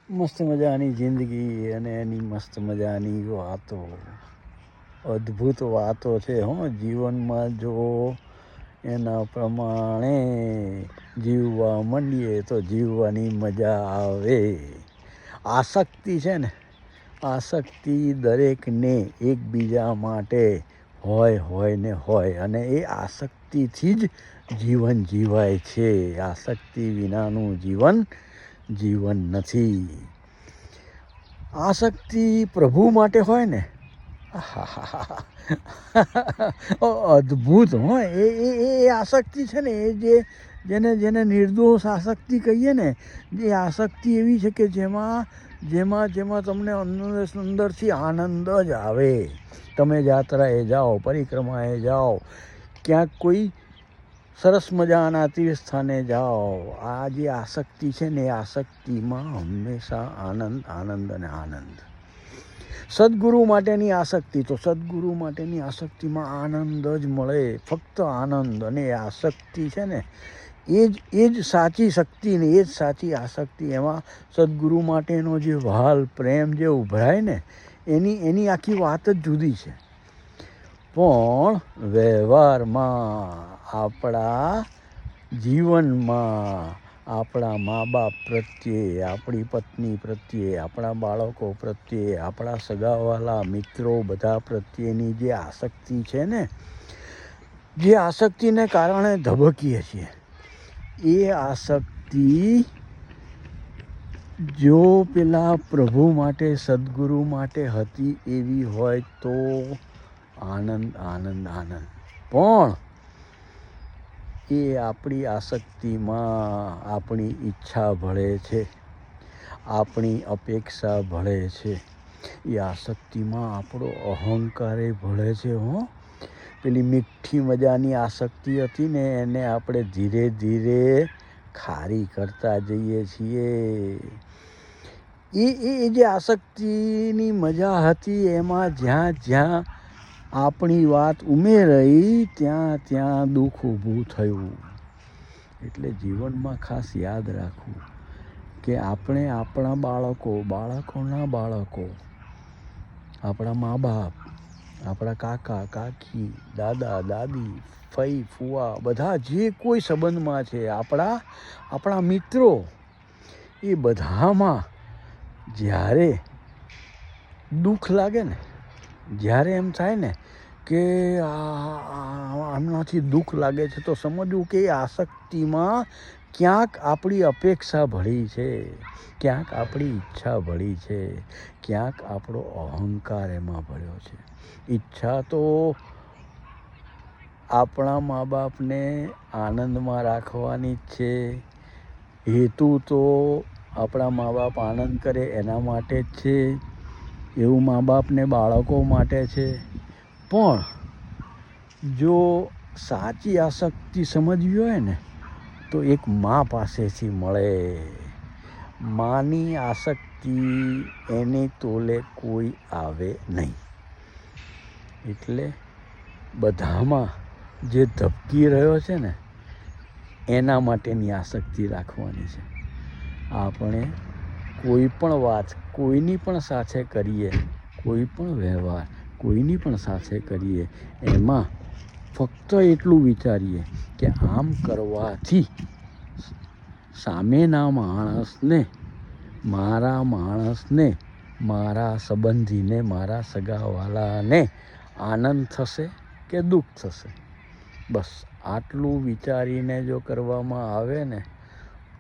મસ્ત મજાની જિંદગી અને એની મસ્ત મજાની વાતો, અદ્ભુત વાતો છે. જીવનમાં જો એના પ્રમાણે જીવવા માંડીએ તો જીવવાની મજા આવે. આસક્તિ છે ને, આસક્તિ દરેકને એકબીજા માટે હોય ને હોય, અને એ આસક્તિથી જ જીવન જીવાય છે. આસક્તિ વિનાનું જીવન નથી. આસક્તિ પ્રભુ માટે હોય ને, અદ્ભુત હોય એ આસક્તિ છે ને, એ જેને નિર્દોષ આસક્તિ કહીએ ને, એ આસક્તિ એવી છે કે જેમાં તમને અંદરથી આનંદ જ આવે. તમે યાત્રાએ જાઓ, પરિક્રમાએ જાઓ, ક્યાંક કોઈ સરસ મજાના તીર્થસ્થાને જાઓ, આ જે આસક્તિ છે ને, એ આસક્તિમાં હંમેશા આનંદ અને આનંદ. સદગુરુ માટેની આસક્તિ, તો સદગુરુ માટેની આસક્તિમાં આનંદ જ મળે, ફક્ત આનંદ. અને આસક્તિ છે ને, એ જ સાચી શક્તિ ને એ જ સાચી આસક્તિ. એમાં સદગુરુ માટેનો જે ભાલ પ્રેમ જે ઉભરાય ને, એની આખી વાત જ જુદી છે. પણ વ્યવહારમાં, આપણા જીવનમાં, આપણા મા બાપ પ્રત્યે, આપણી પત્ની પ્રત્યે, આપણા બાળકો પ્રત્યે, આપણા સગાવાલા મિત્રો બધા પ્રત્યેની જે આસક્તિ છે ને, જે આસક્તિને કારણે ધબકીએ છીએ, એ આસક્તિ જો પેલા પ્રભુ માટે, સદગુરુ માટે હતી એવી હોય તો આનંદ. પણ એ આપણી આસક્તિમાં આપણી ઈચ્છા ભળે છે, આપણી અપેક્ષા ભળે છે, એ આસક્તિમાં આપણો અહંકારે ભળે છે. પેલી મીઠી મજાની આસક્તિ હતી ને, એને આપણે ધીરે ધીરે ખારી કરતા જઈએ છીએ. એ જે આસક્તિની મજા હતી, એમાં જ્યાં આપણી વાત ઉમેરાઈ, ત્યાં દુઃખ ઊભું થયું. એટલે જીવનમાં ખાસ યાદ રાખવું કે આપણે આપણા બાળકોના બાળકો, આપણા મા બાપ, આપણા કાકા કાકી, દાદા દાદી, ફઈ ફુવા, બધા જે કોઈ સંબંધમાં છે, આપણા મિત્રો, એ બધામાં જ્યારે દુઃખ લાગે ને, જ્યારે એમ થાય ને કે આમનાથી દુઃખ લાગે છે, તો સમજવું કે એ આસક્તિમાં ક્યાંક આપણી અપેક્ષા ભળી છે, ક્યાંક આપણી ઈચ્છા ભળી છે, ક્યાંક આપણો અહંકાર એમાં ભળ્યો છે. ઈચ્છા તો આપણા મા બાપને આનંદમાં રાખવાની જ છે, હેતુ તો આપણા મા બાપ આનંદ કરે એના માટે જ છે, એવું મા બાપને બાળકો માટે છે. પણ જો સાચી આસક્તિ સમજવી હોય ને, તો એક મા પાસેથી મળે. માની આસક્તિ એને તોલે કોઈ આવે નહીં. એટલે બધામાં જે ધબકી રહ્યો છે ને, એના માટેની આસક્તિ રાખવાની છે. આપણે કોઈ પણ વાત કોઈની પણ સાથે કરીએ, કોઈ પણ વ્યવહાર કોઈની પણ સાથે કરીએ, એમાં ફક્ત એટલું વિચારીએ કે આમ કરવાથી સામેના માણસને, મારા સંબંધીને, મારા સગાવાલાને આનંદ થશે કે દુઃખ થશે. બસ આટલું વિચારીને જો કરવામાં આવે ને,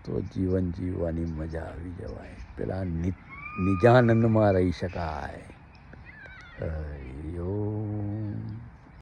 તો જીવન જીવવાની મજા આવી જવાય. પેલા નિજાનંદમાં રહી શકાય.